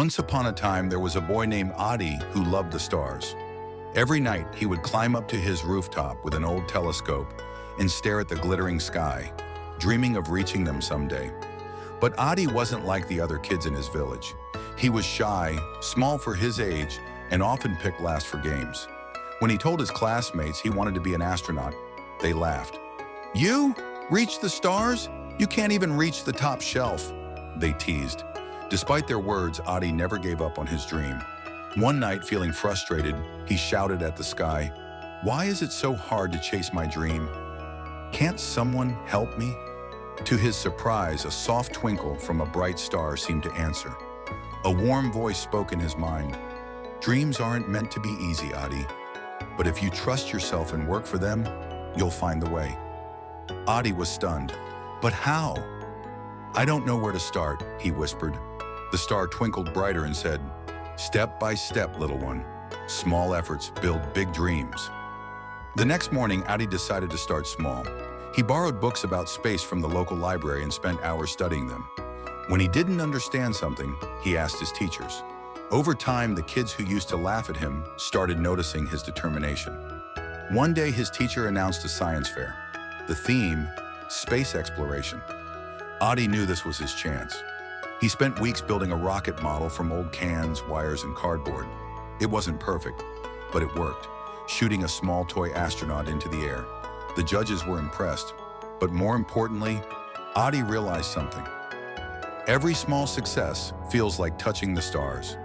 Once upon a time, there was a boy named Aadi who loved the stars. Every night, he would climb up to his rooftop with an old telescope and stare at the glittering sky, dreaming of reaching them someday. But Aadi wasn't like the other kids in his village. He was shy, small for his age, and often picked last for games. When he told his classmates he wanted to be an astronaut, they laughed. "You? Reach the stars? You can't even reach the top shelf," they teased. Despite their words, Aadi never gave up on his dream. One night, feeling frustrated, he shouted at the sky, "Why is it so hard to chase my dream? Can't someone help me?" To his surprise, a soft twinkle from a bright star seemed to answer. A warm voice spoke in his mind. "Dreams aren't meant to be easy, Aadi. But if you trust yourself and work for them, you'll find the way." Aadi was stunned. "But how?" "I don't know where to start," he whispered. The star twinkled brighter and said, "Step by step, little one. Small efforts build big dreams." The next morning, Aadi decided to start small. He borrowed books about space from the local library and spent hours studying them. When he didn't understand something, he asked his teachers. Over time, the kids who used to laugh at him started noticing his determination. One day, his teacher announced a science fair. The theme, space exploration. Aadi knew this was his chance. He spent weeks building a rocket model from old cans, wires, and cardboard. It wasn't perfect, but it worked, shooting a small toy astronaut into the air. The judges were impressed, but more importantly, Aadi realized something. Every small success feels like touching the stars.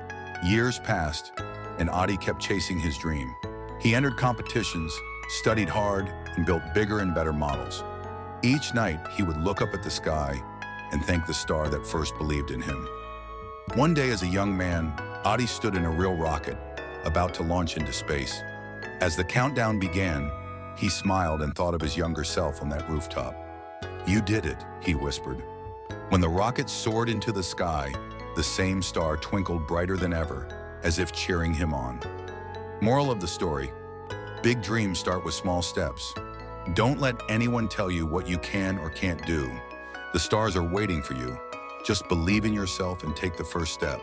Years passed, and Aadi kept chasing his dream. He entered competitions, studied hard, and built bigger and better models. Each night, he would look up at the sky and thank the star that first believed in him. One day, as a young man, Aadi stood in a real rocket, about to launch into space. As the countdown began, he smiled and thought of his younger self on that rooftop. "You did it," he whispered. When the rocket soared into the sky, the same star twinkled brighter than ever, as if cheering him on. Moral of the story: big dreams start with small steps. Don't let anyone tell you what you can or can't do. The stars are waiting for you. Just believe in yourself and take the first step.